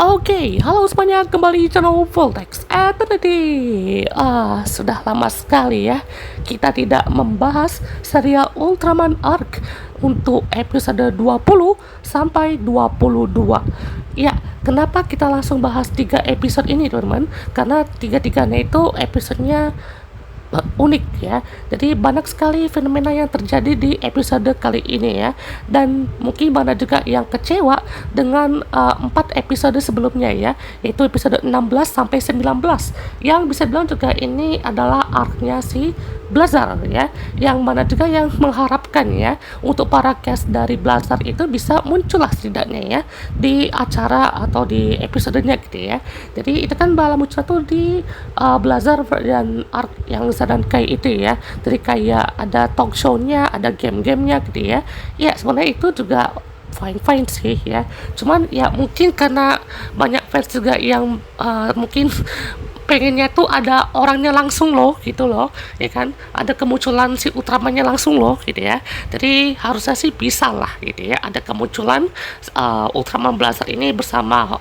Oke, halo semuanya, kembali di channel Voltex Eternity. Sudah lama sekali ya kita tidak membahas serial Ultraman Arc untuk episode 20 sampai 22. Ya, kenapa kita langsung bahas 3 episode ini, teman-teman? Karena tiga-tiganya itu episodenya unik ya. Jadi banyak sekali fenomena yang terjadi di episode kali ini ya. Dan mungkin banyak juga yang kecewa dengan 4 episode sebelumnya ya, yaitu episode 16 sampai 19. Yang bisa bilang juga ini adalah arc-nya si Blazar ya, yang mana juga yang mengharapkan ya untuk para cast dari Blazar itu bisa muncul lah setidaknya ya di acara atau di episodenya gitu ya. Jadi itu kan bala muncul tuh di Blazar dan arc yang dan kayak itu ya. Jadi kayak ada talk show-nya, ada game-gamenya gitu ya. Ya sebenarnya itu juga fine sih ya. Cuman ya mungkin karena banyak fans juga yang mungkin pengennya tuh ada orangnya langsung loh gitu loh ya kan, ada kemunculan si Ultramannya langsung loh gitu ya. Jadi harusnya sih bisa lah gitu ya, ada kemunculan Ultraman Blazar ini bersama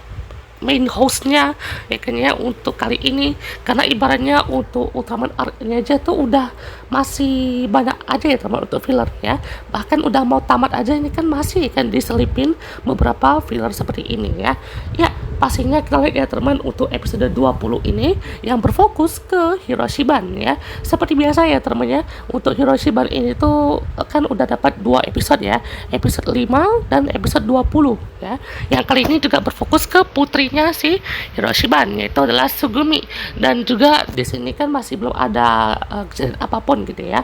main hostnya ya kan ya untuk kali ini. Karena ibaratnya untuk Ultraman Arc-nya aja tuh udah masih banyak aja ya teman untuk filler ya, bahkan udah mau tamat aja ini kan masih kan diselipin beberapa filler seperti ini ya. Ya pastinya kita lihat ya teman untuk episode 20 ini yang berfokus ke Hiroshiban ya. Seperti biasa ya teman ya, untuk Hiroshiban ini tuh kan udah dapat 2 episode ya, episode 5 dan episode 20 ya. Yang kali ini juga berfokus ke putrinya si Hiroshiban, yaitu adalah Sugumi. Dan juga di sini kan masih belum ada kejadian apapun gitu ya.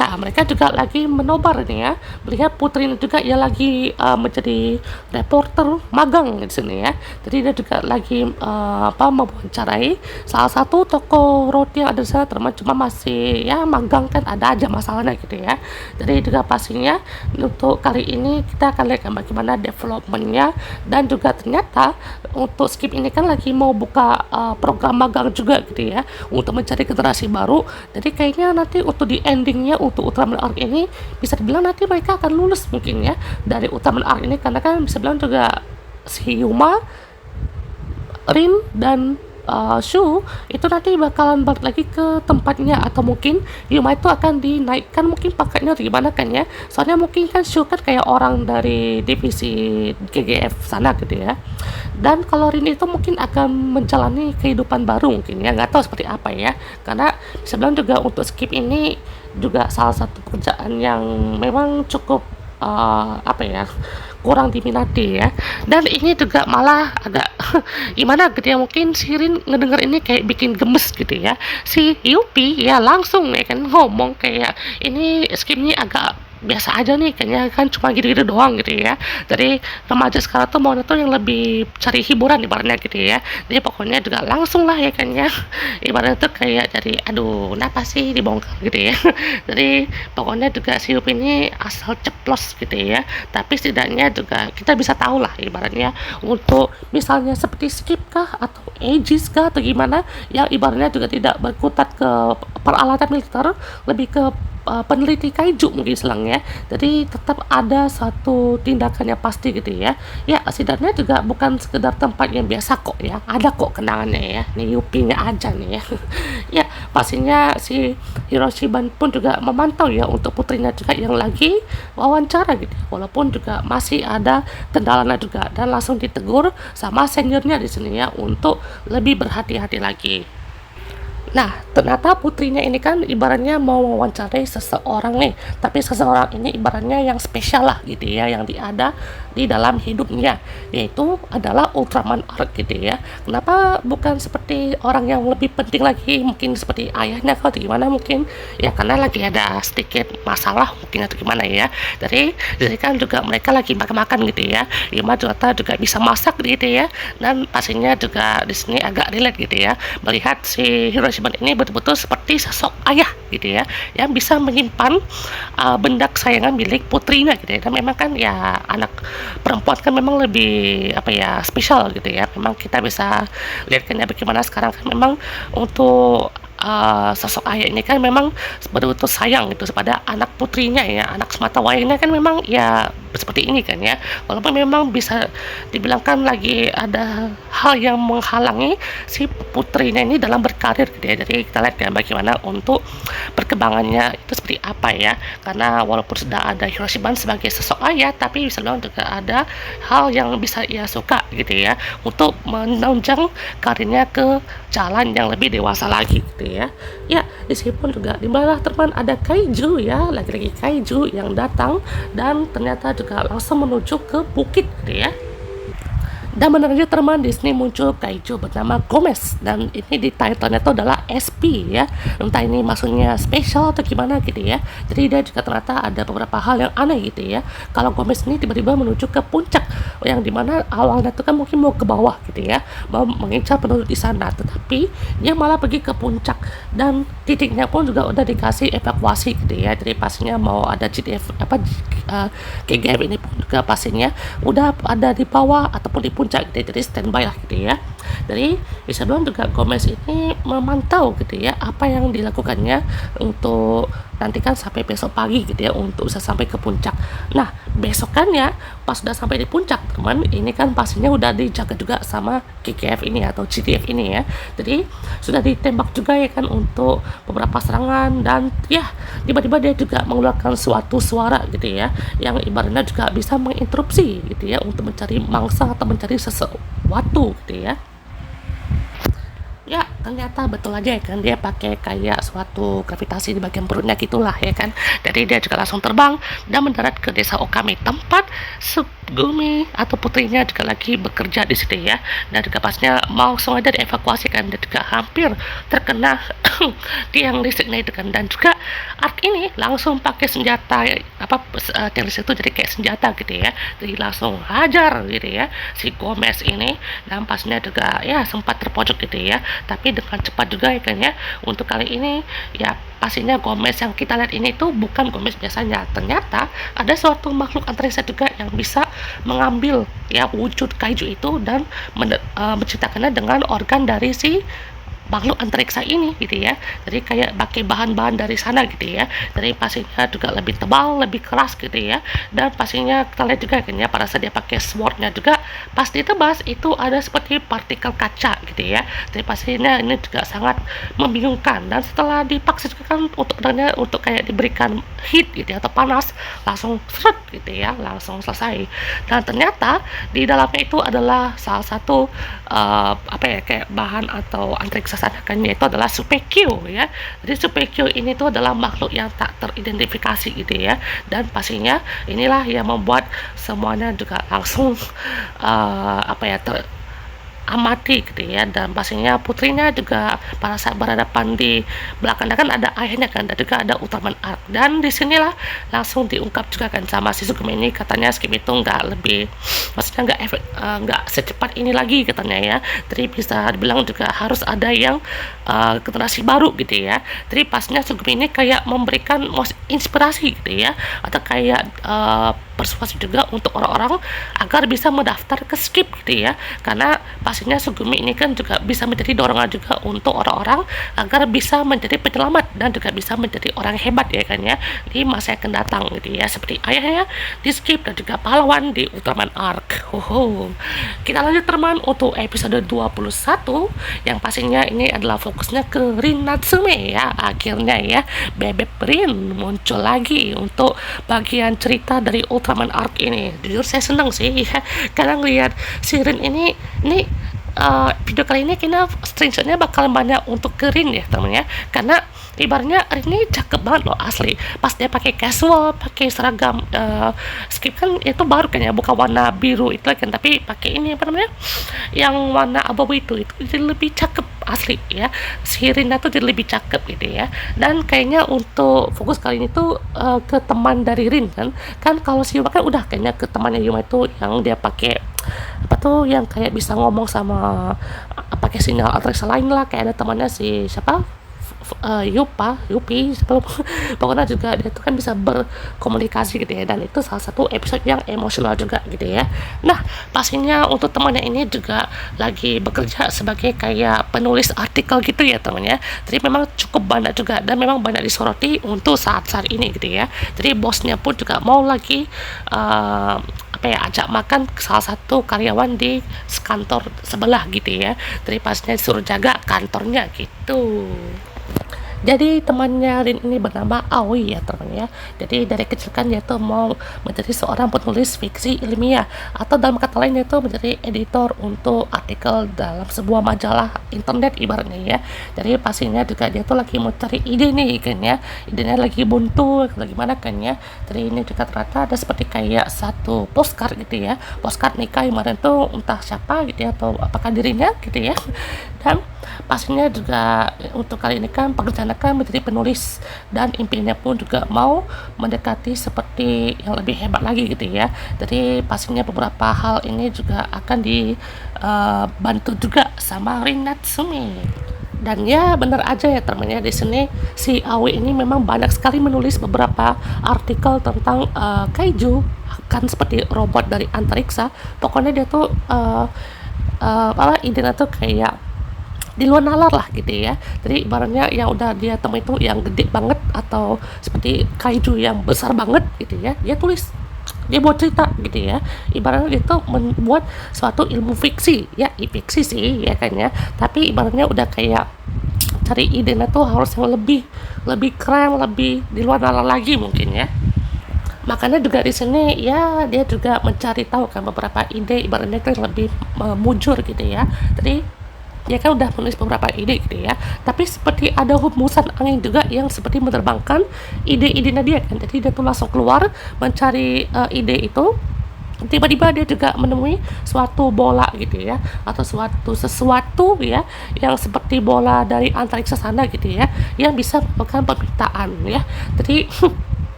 Nah mereka juga lagi menobar nih ya, melihat putrinya juga ya lagi menjadi reporter magang di sini ya. Jadi dia juga lagi mewawancarai salah satu toko roti yang ada di sana teman, cuma masih ya magang kan, ada aja masalahnya gitu ya. Jadi juga pastinya untuk kali ini kita akan lihat bagaimana developmentnya. Dan juga ternyata untuk skip ini kan lagi mau buka program magang juga gitu ya, untuk mencari generasi baru. Jadi kayaknya nanti untuk di endingnya untuk Ultraman Arc ini bisa dibilang nanti mereka akan lulus mungkin ya dari Ultraman Arc ini, karena kan bisa bilang juga si Yuma, Rin dan Shu itu nanti bakalan balik lagi ke tempatnya, atau mungkin Yuma itu akan dinaikkan mungkin pangkatnya atau gimana kan ya. Soalnya mungkin kan Shu kan kayak orang dari divisi GGF sana gitu ya. Dan kalau Rin itu mungkin akan menjalani kehidupan baru mungkin ya, nggak tahu seperti apa ya. Karena sebenarnya juga untuk skip ini juga salah satu pekerjaan yang memang cukup kurang diminati ya. Dan ini juga malah agak gimana gitu ya, mungkin Sirin ngedenger ini kayak bikin gemes gitu ya. Si Yupi ya langsung ya kan ngomong kayak ini skimnya agak biasa aja nih kayaknya, kan cuma gitu-gitu doang gitu ya. Jadi remaja sekarang tuh mau tuh yang lebih cari hiburan ibaratnya gitu ya. Jadi pokoknya juga langsung lah ya kan ya, ibaratnya tuh kayak dari aduh kenapa sih dibongkar gitu ya. Jadi pokoknya juga si Yupi ini asal ceplos gitu ya, tapi setidaknya juga kita bisa tahu lah ibaratnya untuk misalnya seperti skip kah atau Aegis kah atau gimana yang ibaratnya juga tidak berkutat ke peralatan militer, lebih ke peneliti kaiju mungkin selangnya. Jadi tetap ada satu tindakan yang pasti gitu ya. Ya setidaknya juga bukan sekedar tempat yang biasa kok ya, ada kok kenangannya ya, nih Yupinya aja nih ya. Ya pastinya si Hiroshiban pun juga memantau ya untuk putrinya juga yang lagi wawancara gitu, walaupun juga masih ada kendalanya juga, dan langsung ditegur sama seniornya di sini ya untuk lebih berhati-hati lagi. Nah, ternyata putrinya ini kan ibaratnya mau mewawancarai seseorang nih, tapi seseorang ini ibaratnya yang spesial lah gitu ya, yang ada di dalam hidupnya, yaitu adalah Ultraman Arc gitu ya. Kenapa bukan seperti orang yang lebih penting lagi, mungkin seperti ayahnya atau gimana mungkin ya, karena lagi ada sedikit masalah mungkin atau gimana ya. Jadi kan juga mereka lagi makan-makan gitu ya. Yuma juga bisa masak gitu ya, dan pastinya juga di sini agak relate gitu ya, melihat si Hiroshiban ini betul-betul seperti sosok ayah gitu ya, yang bisa menyimpan benda kesayangan milik putrinya gitu ya. Dan memang kan ya anak perempuan kan memang lebih spesial gitu ya. Memang kita bisa lihat kan ya bagaimana sekarang kan memang untuk sosok ayah ini kan memang betul-betul sayang gitu kepada anak putrinya ya, anak semata wayangnya kan memang ya seperti ini kan ya. Walaupun memang bisa dibilangkan lagi ada hal yang menghalangi si putrinya ini dalam berkarir gitu ya. Jadi kita lihat ya bagaimana untuk perkembangannya itu seperti apa ya. Karena walaupun sudah ada Hiroshiban sebagai sosok ayah, tapi bisa bilang juga ada hal yang bisa ia suka gitu ya untuk menunjang karirnya ke jalan yang lebih dewasa lagi gitu ya. Ya, di sini pun juga di bawah teman ada kaiju ya, lagi-lagi kaiju yang datang dan ternyata juga langsung menuju ke bukit gitu ya. Dan menariknya teman di sini muncul kaiju bernama Gomez dan ini di title-nya itu adalah SP ya. Entah ini maksudnya spesial atau gimana gitu ya. Jadi dia juga ternyata ada beberapa hal yang aneh gitu ya. Kalau Gomez ini tiba-tiba menuju ke puncak yang dimana awalnya itu kan mungkin mau ke bawah gitu ya, mau mengincar penduduk di sana, tetapi dia malah pergi ke puncak dan titiknya pun juga udah dikasih evakuasi gitu ya. Jadi pastinya mau ada GGF ini pun juga pastinya udah ada di bawah ataupun di puncak gitu, jadi standby lah gitu ya. Jadi bisa bilang juga Gomez ini memantau gitu ya apa yang dilakukannya untuk nantikan sampai besok pagi gitu ya untuk bisa sampai ke puncak. Nah besokannya pas udah sampai di puncak teman ini kan pastinya udah dijaga juga sama GGF ini atau GTF ini ya. Jadi sudah ditembak juga ya kan untuk beberapa serangan dan ya tiba-tiba dia juga mengeluarkan suatu suara gitu ya yang ibaratnya juga bisa menginterupsi gitu ya untuk mencari mangsa atau mencari sesuatu gitu ya. Ya ternyata betul aja ya kan dia pakai kayak suatu gravitasi di bagian perutnya gitulah ya kan. Jadi dia juga langsung terbang dan mendarat ke desa Okami tempat Sugumi atau putrinya juga lagi bekerja di situ ya. Dan juga pasnya mau langsung aja dievakuasi kan dan juga hampir terkena tiang listriknya itu kan. Dan juga Ark ini langsung pakai senjata tiang listrik itu jadi kayak senjata gitu ya. Jadi langsung hajar gitu ya si Gomez ini dan pasnya juga ya sempat terpojok gitu ya. Tapi dengan cepat juga ya kan ya untuk kali ini ya pastinya Gomez yang kita lihat ini tuh bukan Gomez biasanya. Ternyata ada suatu makhluk antariksa juga yang bisa mengambil ya wujud kaiju itu dan menciptakannya dengan organ dari si makhluk antariksa ini gitu ya. Jadi kayak pakai bahan-bahan dari sana gitu ya. Jadi pastinya juga lebih tebal, lebih keras gitu ya. Dan pastinya kita lihat juga kan ya pada saat dia pakai swordnya juga pas ditebas itu ada seperti partikel kaca gitu ya. Jadi pastinya ini juga sangat membingungkan dan setelah dipaksa juga kan untuk kayak diberikan heat gitu ya, atau panas langsung seret gitu ya, langsung selesai. Dan ternyata di dalamnya itu adalah salah satu kayak bahan atau antariksa kan yaitu adalah Supekyo ya. Jadi Supekyo ini tuh adalah makhluk yang tak teridentifikasi gitu ya. Dan pastinya inilah yang membuat semuanya juga langsung amati gitu ya. Dan pastinya putrinya juga pada saat berhadapan di belakangnya kan ada ayahnya kan dan juga ada Ultraman Arc dan disinilah langsung diungkap juga kan sama si Sugumi ini katanya Skim itu maksudnya nggak secepat ini lagi katanya ya. Jadi bisa dibilang juga harus ada yang generasi baru gitu ya. Jadi pasnya Sugumi ini kayak memberikan inspirasi gitu ya atau kayak persuasi juga untuk orang-orang agar bisa mendaftar ke skip gitu ya, karena pastinya Sugumi ini kan juga bisa menjadi dorongan juga untuk orang-orang agar bisa menjadi penyelamat dan juga bisa menjadi orang hebat ya kan ya di masa yang akan datang gitu ya, seperti ayahnya di skip dan juga pahlawan di Ultraman Arc. Kita lanjut teman untuk episode 21 yang pastinya ini adalah fokusnya ke Rin Natsume ya. Akhirnya ya Bebek Rin muncul lagi untuk bagian cerita dari Ultraman Arc ini. Jujur saya senang sih ya, karena ngelihat si Rin ini video kali ini kayaknya screenshotnya bakal banyak untuk ke Rin ya teman-teman ya, karena ibaratnya ini cakep banget loh asli. Pas dia pakai casual, pakai seragam skip kan itu baru kan ya, bukan warna biru itu kan, tapi pakai ini yang warna abu-abu itu jadi lebih cakep asli ya. Si Rinda tuh jadi lebih cakep gitu ya. Dan kayaknya untuk fokus kali ini tuh ke teman dari Rin kan kalau si Yuma kan udah kayaknya ke temannya Yuma itu yang dia pakai yang kayak bisa ngomong sama pakai sinyal antariksa lain lah, kayak ada temannya si siapa Yupi pokoknya juga dia tuh kan bisa berkomunikasi gitu ya, dan itu salah satu episode yang emosional juga gitu ya. Nah, pastinya untuk temannya ini juga lagi bekerja sebagai kayak penulis artikel gitu ya temannya. Jadi memang cukup banyak juga dan memang banyak disoroti untuk saat-saat ini gitu ya. Jadi bosnya pun juga mau lagi apa ya, ajak makan salah satu karyawan di kantor sebelah gitu ya. Jadi pasnya disuruh jaga kantornya gitu. Jadi temannya Rin ini bernama Aoi ya teman ya. Jadi dari kecil kan dia tuh mau menjadi seorang penulis fiksi ilmiah, atau dalam kata lain dia tuh menjadi editor untuk artikel dalam sebuah majalah internet ibaratnya ya. Jadi pastinya juga dia tuh lagi mau cari ide nih kan ya. Idenya lagi buntu, lagi mana kan ya. Jadi ini juga ternyata ada seperti kayak satu postcard gitu ya. Postcard nikah kemarin tuh entah siapa gitu ya, atau apakah dirinya gitu ya. Dan pastinya juga untuk kali ini kan pekerjaan kan menjadi penulis, dan impiannya pun juga mau mendekati seperti yang lebih hebat lagi gitu ya. Jadi pastinya beberapa hal ini juga akan dibantu juga sama Rin Natsumi. Dan ya benar aja ya temannya, di sini si Aoi ini memang banyak sekali menulis beberapa artikel tentang kaiju, kan seperti robot dari antariksa. Pokoknya dia tuh apa idenya tuh kayak di luar nalar lah gitu ya. Jadi ibaratnya yang udah dia temui itu yang gede banget atau seperti kaiju yang besar banget gitu ya, dia tulis, dia buat cerita gitu ya. Ibaratnya dia tuh membuat suatu ilmu fiksi ya, fiksi sih ya kan ya, tapi ibaratnya udah kayak cari idenya tuh harus yang lebih lebih keren, lebih di luar nalar lagi mungkin ya. Makanya juga di sini ya dia juga mencari tahu kan beberapa ide ibaratnya itu yang lebih mujur gitu ya. Jadi dia kan udah menulis beberapa ide gitu ya, tapi seperti ada hembusan angin juga yang seperti menerbangkan ide-idenya dia kan. Jadi dia tuh langsung keluar mencari ide itu. Tiba-tiba dia juga menemui suatu bola gitu ya, atau sesuatu ya, yang seperti bola dari antariksa sana gitu ya, yang bisa melakukan permintaan ya. Jadi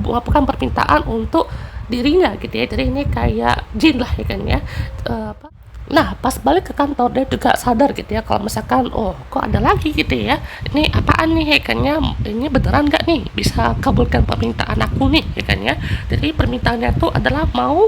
melakukan permintaan untuk dirinya gitu ya. Jadi ini kayak jin lah ya kan ya. Nah, pas balik ke kantor dia juga sadar gitu ya, kalau misalkan oh kok ada lagi gitu ya, ini apaan nih ya kan ya, ini beneran nggak nih bisa kabulkan permintaan aku nih ya kan ya. Jadi permintaannya tuh adalah mau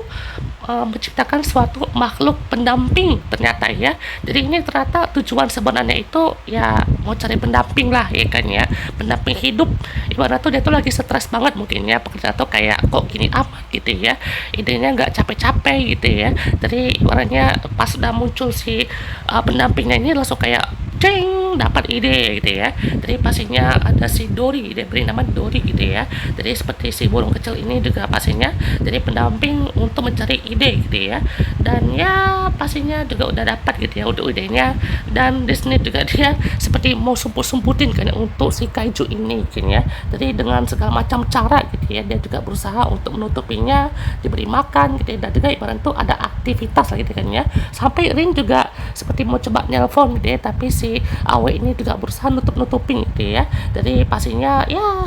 menciptakan suatu makhluk pendamping ternyata ya. Jadi ini ternyata tujuan sebenarnya itu ya mau cari pendamping lah ya kan ya, pendamping hidup. Ibarat tuh dia tuh lagi stres banget mungkin ya, pekerjaan tuh kayak kok gini amat gitu ya, idenya nggak capek-capek gitu ya. Jadi ibaratnya pas udah muncul si pendampingnya ini langsung kayak ceng dapat ide gitu ya. Jadi pastinya ada si Dori, dia beri nama Dori gitu ya. Jadi seperti si burung kecil ini juga pastinya jadi pendamping untuk mencari ide gitu ya. Dan ya pastinya juga udah dapat gitu ya udah idenya. Dan di sini juga dia seperti mau sumput-sumputin kan untuk si kaiju ini gitu ya. Jadi dengan segala macam cara gitu ya, dia juga berusaha untuk menutupinya, diberi makan gitu ya. Dan juga ibarat tuh ada aktivitas lah gitu kan ya. Sampai Rin juga seperti mau coba nelpon gitu ya, tapi si Awe ini juga berusaha nutup-nutupin gitu ya. Jadi pastinya ya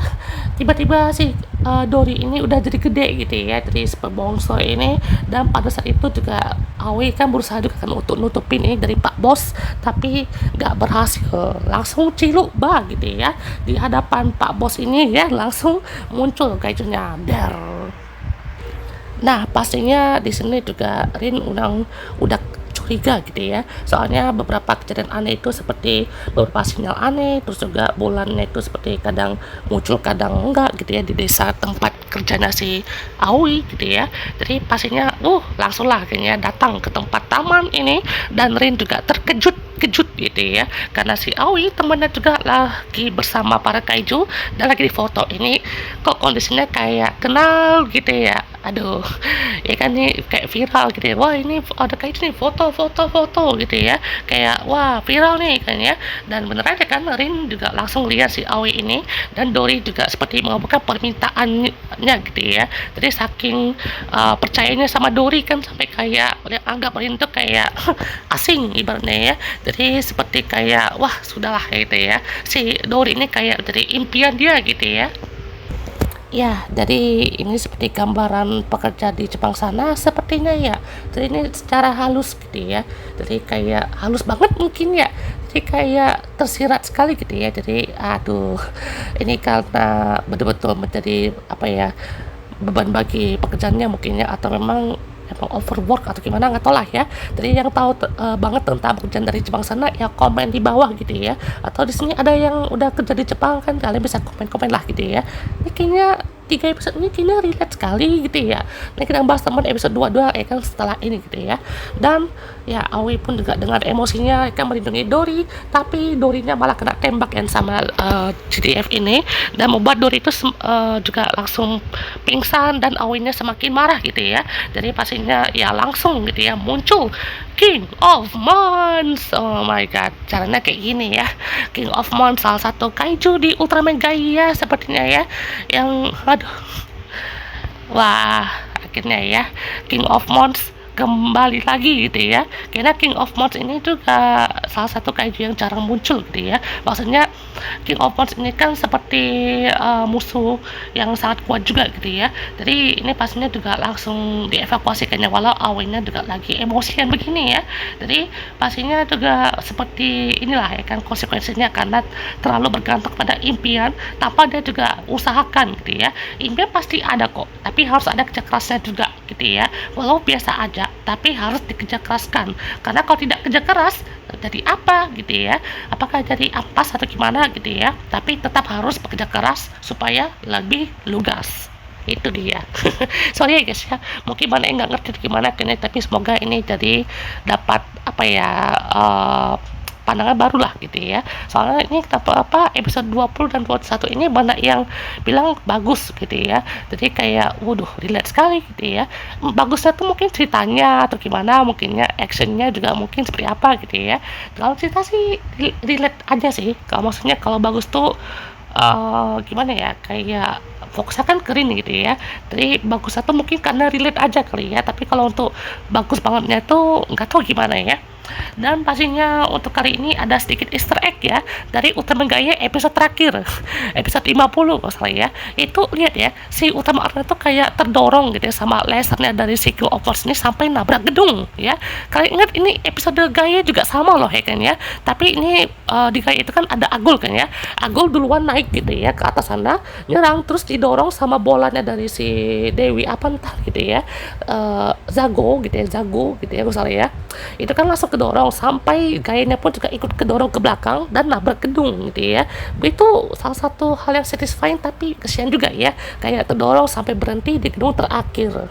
tiba-tiba si Dori ini udah jadi gede gitu ya, jadi super bongso ini. Dan pada saat itu juga Awe kan berusaha juga kan untuk nutupin ini dari Pak Bos, tapi nggak berhasil. Langsung ciluk bah gitu ya, di hadapan Pak Bos ini ya langsung muncul kaijunya der. Nah, pastinya di sini juga Rin udah curiga gitu ya. Soalnya beberapa kejadian aneh itu seperti beberapa sinyal aneh, terus juga bulannya itu seperti kadang muncul kadang enggak gitu ya di desa tempat kerjanya si Aoi gitu ya. Jadi pastinya langsung lah kayaknya datang ke tempat taman ini, dan Rin juga terkejut gitu ya, karena si Aoi temannya juga lagi bersama para kaiju dan lagi di foto ini. Kok kondisinya kayak kenal gitu ya, aduh ya kan nih kayak viral gitu ya, wah ini ada kayak nih foto gitu ya, kayak wah viral nih kan ya. Dan beneran ya kan, Rin juga langsung lihat si Aoi ini, dan Dori juga seperti mengabulkan permintaannya gitu ya. Jadi saking percayanya sama Dori kan, sampai kayak anggap Rin tuh kayak asing ibaratnya ya. Jadi seperti kayak wah sudahlah gitu ya, si Dori ini kayak dari impian dia gitu ya. Ya, jadi ini seperti gambaran pekerja di Jepang sana sepertinya ya. Jadi ini secara halus gitu ya. Jadi kayak halus banget mungkin ya. Jadi kayak tersirat sekali gitu ya. Jadi aduh, ini karena betul-betul menjadi apa ya, beban bagi pekerjaannya mungkin ya, atau memang emang overwork atau gimana nggak tahu lah ya. Jadi yang tahu banget tentang pekerjaan dari Jepang sana ya komen di bawah gitu ya. Atau di sini ada yang udah kerja di Jepang kan, kalian bisa komen-komen lah gitu ya. Ini kayaknya 3 episode ini kayaknya relate sekali gitu ya. Ini kita bahas teman episode 22 ya kan setelah ini gitu ya. Dan ya Aoi pun juga dengan emosinya kan melindungi Dori, tapi Dorinya malah kena tembak kan sama GDF ini, dan membuat Dori itu juga langsung pingsan dan Aoinya semakin marah gitu ya. Jadi pastinya ya langsung gitu ya muncul King of Mons. Oh my god, caranya kayak gini ya. King of Mons salah satu kaiju di Ultraman Gaia sepertinya ya, yang aduh, wah akhirnya ya King of Mons kembali lagi gitu ya. Karena King of Mons ini juga salah satu kaiju yang jarang muncul gitu ya. Maksudnya King of Mons ini kan seperti musuh yang sangat kuat juga gitu ya. Jadi ini pastinya juga langsung dievakuasi kayaknya, walau awalnya juga lagi emosian begini ya. Jadi pastinya juga seperti inilah ya kan konsekuensinya, karena terlalu bergantung pada impian tanpa dia juga usahakan gitu ya. Impian pasti ada kok, tapi harus ada kerja kerasnya juga gitu ya. Walau biasa aja tapi harus dikerja keraskan, karena kalau tidak kerja keras jadi apa gitu ya, apakah jadi ampas atau gimana gitu ya, tapi tetap harus bekerja keras supaya lebih lugas. Itu dia. Sorry ya guys ya, mungkin mana yang nggak ngerti gimana kayaknya, tapi semoga ini jadi dapat apa ya, pandangan baru lah gitu ya. Soalnya ini apa episode 20 dan 21 ini banyak yang bilang bagus gitu ya. Jadi kayak waduh relate sekali gitu ya. Bagusnya tuh mungkin ceritanya atau gimana, mungkinnya actionnya juga mungkin seperti apa gitu ya. Kalau cerita sih relate aja sih. Kalau maksudnya kalau bagus tuh gimana ya, kayak fokusnya kan keren gitu ya. Jadi bagusnya tuh mungkin karena relate aja kali ya. Tapi kalau untuk bagus bangetnya tuh nggak tahu gimana ya. Dan pastinya untuk kali ini ada sedikit easter egg ya dari Ultraman Gaia episode terakhir, episode 50 kalau salah ya. Itu lihat ya, si Utama Arna tuh kayak terdorong gitu ya sama lasernya dari si King of Force ini sampai nabrak gedung ya. Kalian ingat ini episode Gaia juga sama loh ya kan ya. Tapi ini di Gaia itu kan ada Agul kan ya. Agul duluan naik gitu ya ke atas sana, nyerang, terus didorong sama bolanya dari si Dewi apa entah gitu ya. Zago gitu ya, Zago gitu ya kalau salah ya. Itu kan langsung kedorong sampai gayanya pun juga ikut kedorong ke belakang dan nabrak gedung gitu ya. Itu salah satu hal yang satisfying, tapi kesian juga ya, kayak terdorong sampai berhenti di gedung terakhir.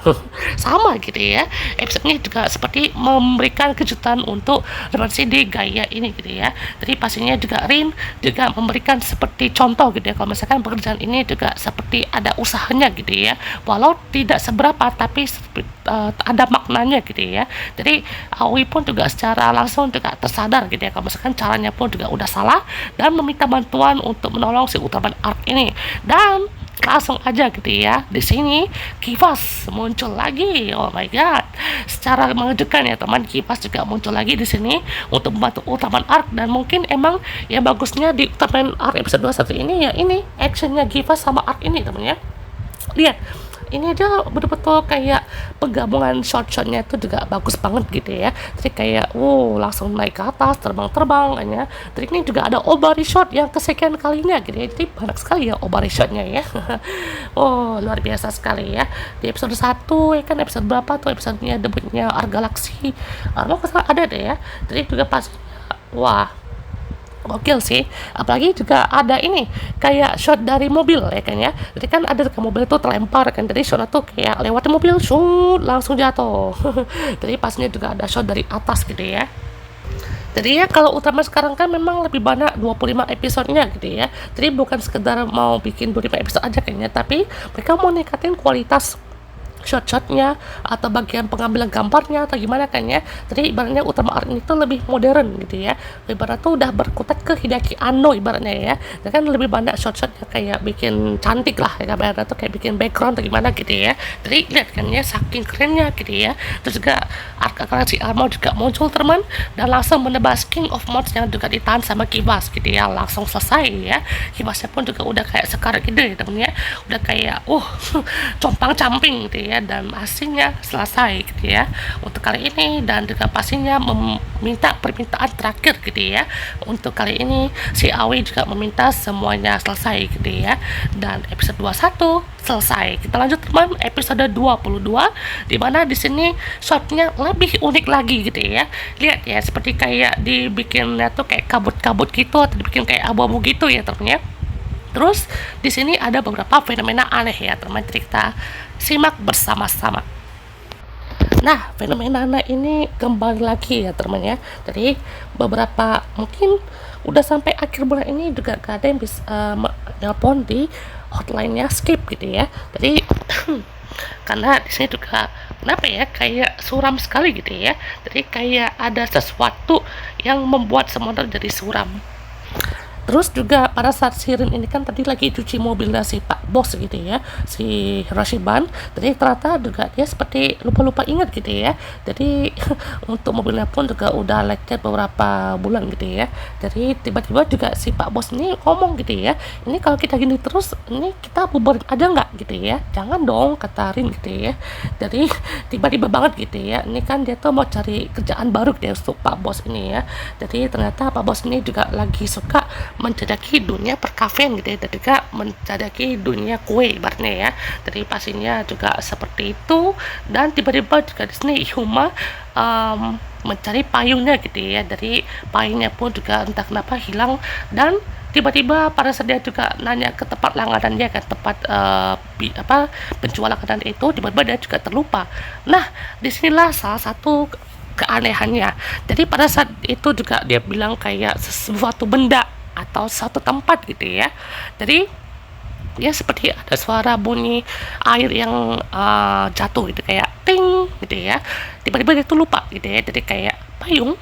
Sama gitu ya, episode ini juga seperti memberikan kejutan untuk referensi di Gaia ini gitu ya. Jadi pastinya juga Rin juga memberikan seperti contoh gitu ya, kalau misalkan pekerjaan ini juga seperti ada usahanya gitu ya, walau tidak seberapa tapi ada maknanya gitu ya. Jadi Aoi pun juga secara langsung juga tersadar gitu ya, kalau misalkan caranya pun juga udah salah, dan meminta bantuan untuk menolong si Ultraman Arc ini. Dan langsung aja gitu ya, di sini Kivas muncul lagi. Oh my god, secara mengejutkan ya teman, Kivas juga muncul lagi di sini untuk membantu Ultraman Arc. Dan mungkin emang yang bagusnya di Ultraman Arc episode 21 ini ya, ini actionnya Kivas sama Arc ini teman ya. Lihat, ini aja betul-betul kayak penggabungan shot-shotnya itu juga bagus banget gitu ya. Jadi kayak langsung naik ke atas, terbang-terbang ya. Jadi ini juga ada obari shot yang kesekian kalinya gitu ya. Jadi banyak sekali ya obari shotnya ya. Luar biasa sekali ya. Di episode 1 ya kan, episode berapa tuh episodenya debutnya Arc Galaxy, ada deh ya. Jadi juga pas wah gokil sih, apalagi juga ada ini kayak shot dari mobil ya kan ya. Jadi kan ada ke mobil itu terlempar kan, jadi shotnya tuh kayak lewat mobil shoot langsung jatuh. Jadi pasnya juga ada shot dari atas gitu ya. Jadi ya kalau Ultraman sekarang kan memang lebih banyak 25 episodenya gitu ya. Jadi bukan sekedar mau bikin 25 episode aja kayaknya, tapi mereka mau ningkatin kualitas shot-shotnya atau bagian pengambilan gambarnya atau gimana kan ya. Jadi ibaratnya Ultraman Arc ini tuh lebih modern gitu ya, ibarat tuh udah berkutat ke Hideaki Anno ibaratnya ya. Dan kan lebih banyak shot-shotnya kayak bikin cantik lah ya, ibaratnya tuh kayak bikin background atau gimana gitu ya. Jadi lihat kan ya, saking kerennya gitu ya. Terus juga si Armor juga muncul teman, dan langsung menebas King of Mods yang juga ditahan sama Kibas gitu ya, langsung selesai ya. Kibasnya pun juga udah kayak sekarat gitu ya temen ya, udah kayak compang camping gitu ya, dan hasilnya selesai gitu ya untuk kali ini. Dan juga pastinya meminta permintaan terakhir gitu ya, untuk kali ini si Aoi juga meminta semuanya selesai gitu ya. Dan episode 21 selesai. Kita lanjut teman, episode 22, dimana di sini shotnya lebih unik lagi gitu ya. Lihat ya, seperti kayak dibikinnya tuh kayak kabut-kabut gitu, atau dibikin kayak abu-abu gitu ya temen ya. Terus di sini ada beberapa fenomena aneh ya teman, kita simak bersama-sama. Nah, fenomena aneh ini kembali lagi ya teman ya. Jadi beberapa mungkin udah sampai akhir bulan ini juga gak ada yang bisa nelpon di hotline-nya Skip gitu ya. Jadi karena di sini juga kenapa ya, kayak suram sekali gitu ya. Jadi kayak ada sesuatu yang membuat semuanya jadi suram. Terus juga pada saat Shirin ini kan tadi lagi cuci mobilnya si Pak Bos gitu ya, si Hiroshiban. Jadi ternyata juga dia seperti lupa-lupa ingat gitu ya. Jadi untuk mobilnya pun juga udah lecet beberapa bulan gitu ya. Jadi tiba-tiba juga si Pak Bos ini ngomong gitu ya, ini kalau kita gini terus, ini kita bubarin aja nggak gitu ya. Jangan dong, kata Rin gitu ya. Jadi tiba-tiba banget gitu ya, ini kan dia tuh mau cari kerjaan baru deh untuk Pak Bos ini ya. Jadi ternyata Pak Bos ini juga lagi suka menjajaki dunia perkafean gitu ya, dan juga menjajaki dunia kue ibaratnya ya. Jadi pastinya juga seperti itu. Dan tiba-tiba juga di sini Yuma mencari payungnya gitu ya. Dari payungnya pun juga entah kenapa hilang, dan tiba-tiba pada saat dia juga nanya ke tempat langganannya kan, tempat penjual langganan itu, tiba-tiba dia juga terlupa. Nah, disinilah salah satu keanehannya. Jadi pada saat itu juga dia bilang kayak sesuatu benda atau satu tempat gitu ya. Jadi ya seperti ada suara bunyi air yang jatuh gitu, kayak ting gitu ya. Tiba-tiba dia tuh lupa gitu ya. Jadi kayak payung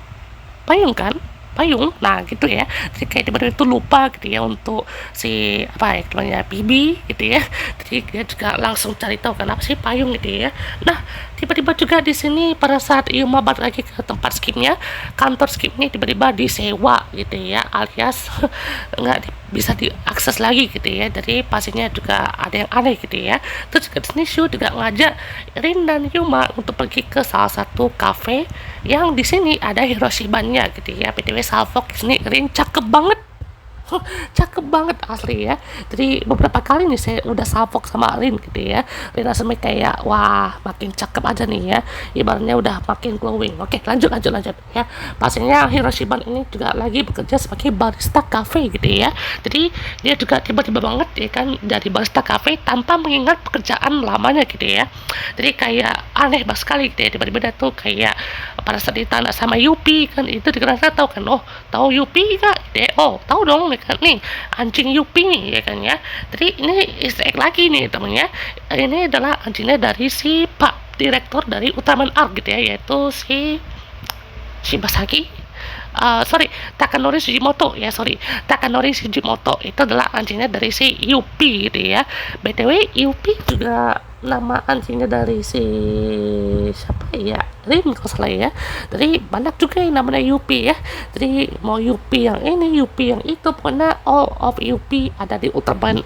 kan, payung, nah gitu ya. Jadi kayak tiba-tiba itu lupa gitu ya untuk si namanya Bibi gitu ya. Jadi dia juga langsung cari tahu kenapa sih payung gitu ya. Nah, tiba-tiba juga di sini pada saat Yuma balik lagi ke tempat skipnya, kantor skipnya tiba-tiba disewa gitu ya, alias nggak bisa diakses lagi gitu ya. Jadi pastinya juga ada yang aneh gitu ya. Terus juga di sini Shu juga ngajak Rin dan Yuma untuk pergi ke salah satu cafe yang di sini ada Hiroshibannya gitu ya. PTW Salfok di sini Rin cakep banget. Cakep banget asli ya. Jadi beberapa kali nih saya udah salfok sama Rin gitu ya. Rin rasanya kayak wah makin cakep aja nih ya. Ibaratnya udah makin glowing. Oke, lanjut ya. Pastinya Hiroshiban ini juga lagi bekerja sebagai barista cafe gitu ya. Jadi dia juga tiba-tiba banget ya kan dari barista cafe tanpa mengingat pekerjaan lamanya gitu ya. Jadi kayak aneh banget sekali gitu ya. Tiba-tiba dia tuh kayak pada saat ditanya sama Yupi kan, itu dikira tahu kan, oh tahu Yupi kak gitu ya. Oh tahu dong kan, nih anjing Yupi nih ya kan ya. Jadi ini easter egg lagi nih temennya, ini adalah anjingnya dari si Pak Direktur dari Ultraman Arc gitu ya, yaitu si Shibasaki, Takanori Sugimoto itu adalah anjingnya dari si Yupi gitu ya. BTW Yupi juga nama anjingnya dari si siapa ya, Rin kalau salah ya. Jadi banyak juga yang namanya Yupi ya. Jadi mau Yupi yang ini, Yupi yang itu, pokoknya all of Yupi ada di Ultraman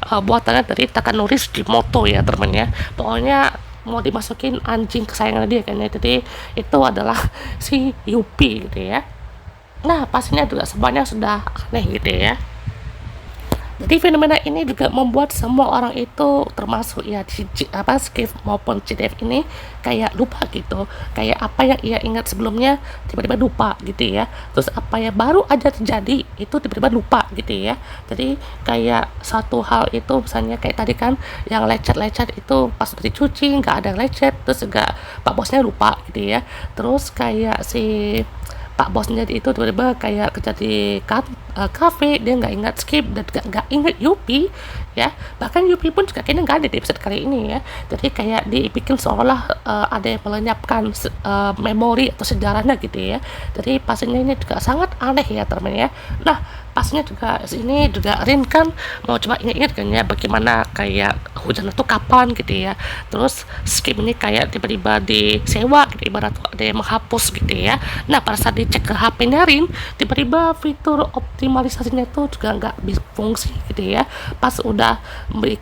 buatannya dari Takanori Sugimoto ya temennya. Pokoknya mau dimasukin anjing kesayangan dia kan ya. Jadi itu adalah si Yupi gitu ya. Nah, pastinya juga semuanya sudah aneh gitu ya. Jadi fenomena ini juga membuat semua orang itu, termasuk ya Skip maupun CDF ini kayak lupa gitu. Kayak apa yang ia ingat sebelumnya tiba-tiba lupa gitu ya. Terus apa yang baru aja terjadi itu tiba-tiba lupa gitu ya. Jadi kayak satu hal itu misalnya kayak tadi kan yang lecet-lecet itu pas udah dicuci nggak ada yang lecet, terus juga Pak Bosnya lupa gitu ya. Terus kayak si Pak bosnya itu tiba-tiba kayak kerja di kafe, dia nggak ingat skip dan nggak ingat Yupi ya. Bahkan Yupi pun juga kayaknya nggak ada di episode kali ini ya. Jadi kayak dibikin seolah ada yang melenyapkan memori atau sejarahnya gitu ya. Jadi pastinya ini juga sangat aneh ya teman-teman ya. Nah, pasnya juga sini juga Rin kan mau coba ingat-ingat kan ya bagaimana kayak hujan itu kapan gitu ya. Terus skip ini kayak tiba-tiba disewa gitu, ibarat ada yang menghapus gitu ya. Nah, pada saat dicek ke HP-nya Rin, tiba-tiba fitur optimalisasinya itu juga nggak bisa fungsi gitu ya. Pas udah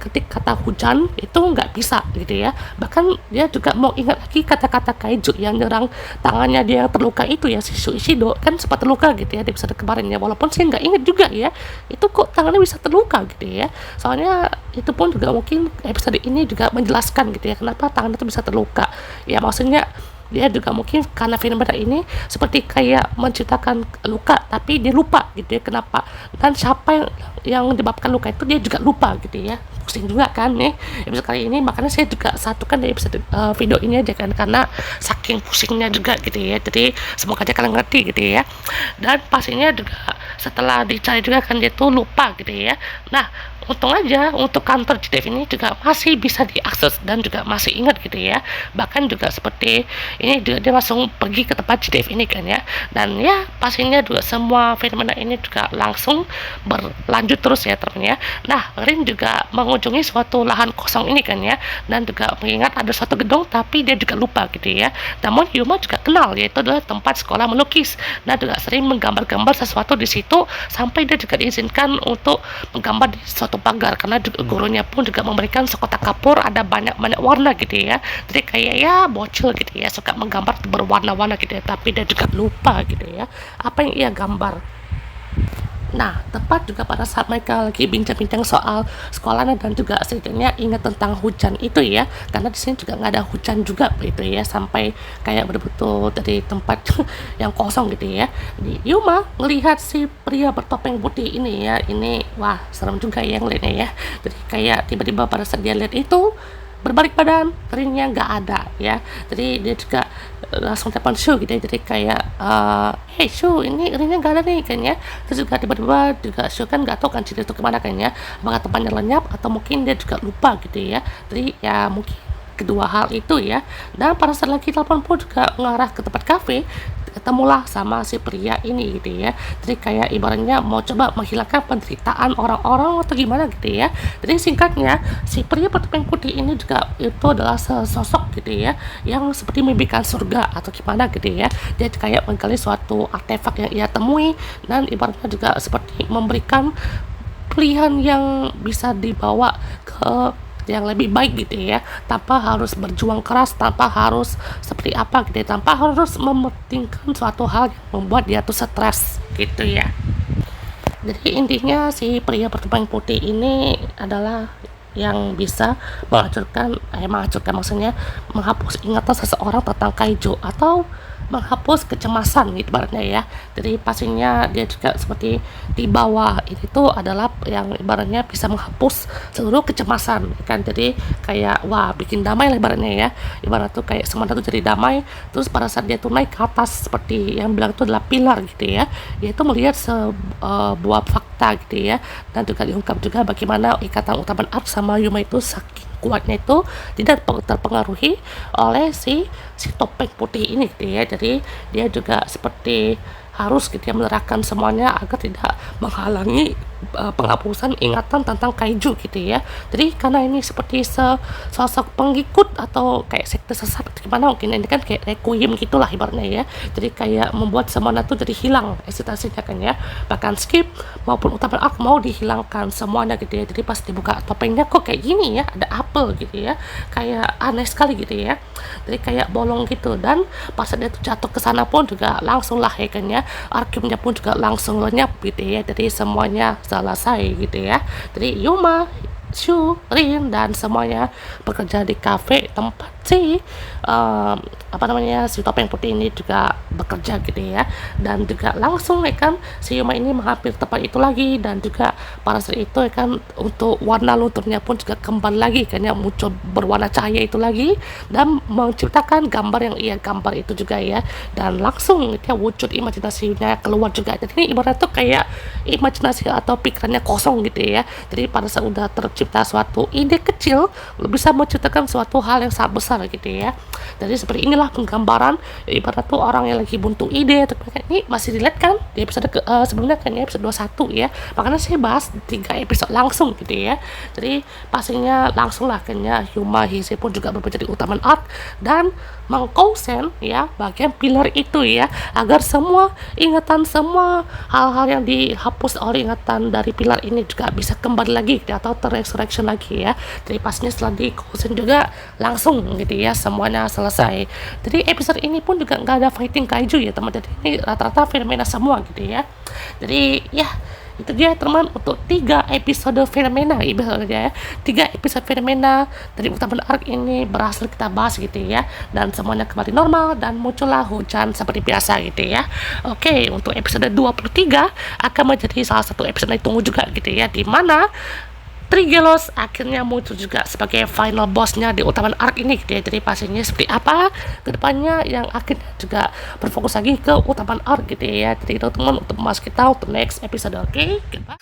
ketik kata hujan itu nggak bisa gitu ya. Bahkan dia juga mau ingat lagi kata-kata kaiju yang nyerang tangannya dia yang terluka itu ya, si Ishido kan sempat terluka gitu ya di episode kemarin ya. Walaupun saya nggak ingat juga ya itu kok tangannya bisa terluka gitu ya. Soalnya itu pun juga mungkin episode ini juga menjelaskan gitu ya kenapa tangannya itu bisa terluka ya. Maksudnya dia juga mungkin karena fenomena ini seperti kayak menciptakan luka tapi dia lupa gitu ya kenapa dan siapa yang menyebabkan luka itu dia juga lupa gitu ya. Pusing juga kan nih episode kali ini, makanya saya juga satukan dari episode video ini aja kan karena saking pusingnya juga gitu ya. Jadi semoga aja kalian ngerti gitu ya. Dan pastinya juga setelah dicari juga kan dia tuh lupa gitu ya. Nah, untung aja untuk kantor JDF ini juga masih bisa diakses dan juga masih ingat gitu ya. Bahkan juga seperti ini dia langsung pergi ke tempat JDF ini kan ya. Dan ya pastinya juga semua fenomena ini juga langsung berlanjut terus ya teman ya. Nah, Rin juga mengunjungi suatu lahan kosong ini kan ya, dan juga mengingat ada suatu gedung tapi dia juga lupa gitu ya. Namun Yuma juga kenal yaitu adalah tempat sekolah melukis. Nah, juga sering menggambar-gambar sesuatu di situ sampai dia juga diizinkan untuk menggambar di suatu pagar karena gurunya pun juga memberikan sekotak kapur ada banyak warna gitu ya. Jadi kayak ya bocil gitu ya, suka menggambar berwarna-warna gitu ya, tapi dia juga lupa gitu ya apa yang ia gambar. Nah, tepat juga pada saat mereka lagi bincang-bincang soal sekolahnya dan juga setidaknya ingat tentang hujan itu ya, karena di sini juga nggak ada hujan juga gitu ya, sampai kayak betul-betul dari tempat yang kosong gitu ya. Yuma melihat si pria bertopeng putih ini ya, ini wah serem juga ya ngeliatnya ya. Jadi kayak tiba-tiba pada saat dia lihat itu berbalik badan, Rinnya nggak ada ya. Jadi dia juga langsung telepon Shu gitu ya. Jadi kayak hey Shu, ini Rinnya nggak ada nih kan ya. Terus juga tiba-tiba juga Shu kan nggak tahu kan cerita itu kemana kan ya, apakah tempatnya lenyap atau mungkin dia juga lupa gitu ya. Jadi ya mungkin kedua hal itu ya. Dan pada saat lagi telepon pun juga mengarah ke tempat kafe, ketemulah sama si pria ini gitu ya. Jadi kayak ibaratnya mau coba menghilangkan penderitaan orang-orang atau gimana gitu ya. Jadi singkatnya si pria bertopeng putih ini juga itu adalah sosok gitu ya yang seperti mimpikan surga atau gimana gitu ya. Dia kayak menggali suatu artefak yang ia temui dan ibaratnya juga seperti memberikan pilihan yang bisa dibawa ke yang lebih baik gitu ya, tanpa harus berjuang keras, tanpa harus seperti apa gitu ya, tanpa harus mementingkan suatu hal yang membuat dia tuh stres gitu ya. Jadi intinya si pria bertopeng putih ini adalah yang bisa menghancurkan maksudnya menghapus ingatan seseorang tentang kaiju atau menghapus kecemasan gitu ibaratnya ya. Jadi pastinya dia juga seperti di bawah ini tuh adalah yang ibaratnya bisa menghapus seluruh kecemasan kan. Jadi kayak wah bikin damai lah ibaratnya ya, ibarat tuh kayak semuanya tuh jadi damai. Terus pada saat dia tuh naik ke atas seperti yang bilang itu adalah pilar gitu ya, yaitu melihat sebuah fakta gitu ya, dan juga diungkap juga bagaimana ikatan Ultraman Arc sama Yuma itu saking kuatnya itu tidak terpengaruhi oleh si topeng putih ini gitu ya. Jadi dia juga seperti harus gitu ya menerapkan semuanya agar tidak menghalangi penghapusan ingatan tentang kaiju gitu ya. Jadi karena ini seperti sosok pengikut atau kayak sekte sesat gimana mungkin, ini kan kayak requiem gitulah ibaratnya ya. Jadi kayak membuat semuanya tuh jadi hilang eksitasinya kan ya. Bahkan skip maupun Ultraman Arc mau dihilangkan semuanya gitu ya. Jadi pas dibuka topengnya kok kayak gini ya, ada apel gitu ya, kayak aneh sekali gitu ya. Jadi kayak bolong gitu, dan pas dia tuh jatuh ke sana pun juga langsung lah ya kan ya, arkiumnya pun juga langsung lenyap gitu ya. Jadi semuanya selesai gitu ya. Jadi Yuma, Shu, Rin dan semuanya bekerja di kafe tempat si apa namanya, si topeng putih ini juga bekerja gitu ya, dan juga langsung ya kan si Yuma ini menghampiri tempat itu lagi, dan juga pada saat itu ya kan untuk warna lunturnya pun juga kembali lagi kan ya, muncul berwarna cahaya itu lagi dan menciptakan gambar yang ia gambar itu juga ya, dan langsung dia wujud imajinasinya keluar juga. Jadi ini ibarat tuh kayak imajinasi atau pikirannya kosong gitu ya, jadi pada saat udah tercipta suatu ide kecil bisa menciptakan suatu hal yang sangat besar gitu ya. Jadi seperti inilah penggambaran ibarat tuh orang yang lagi buntu ide. Tapi ini masih dilihat kan di episode sebelumnya kan ya, episode 21 ya, makanya saya bahas 3 episode langsung gitu ya. Jadi pastinya langsung lah kayaknya Yuma Hise pun juga berubah jadi Ultraman Arc dan mengkonsen ya bagian pilar itu ya, agar semua ingatan, semua hal-hal yang dihapus oleh ingatan dari pilar ini juga bisa kembali lagi atau terresurrection lagi ya. Jadi pastinya setelah dikonsen juga langsung gitu ya semuanya selesai. Jadi episode ini pun juga nggak ada fighting kaiju ya teman, jadi ini rata-rata fenomena semua gitu ya. Jadi ya itu dia teman untuk 3 episode fenomena ibaratnya ya, 3 episode fenomena dari Ultraman Arc ini berhasil kita bahas gitu ya, dan semuanya kembali normal dan muncullah hujan seperti biasa gitu ya. Oke, untuk episode 23 akan menjadi salah satu episode yang ditunggu juga gitu ya, di mana Trigelos akhirnya muncul juga sebagai final bossnya di Ultraman Arc ini gitu ya. Jadi pastinya seperti apa kedepannya yang akhirnya juga berfokus lagi ke Ultraman Arc gitu ya. Jadi itu teman untuk mas kita untuk next episode. Oke, goodbye.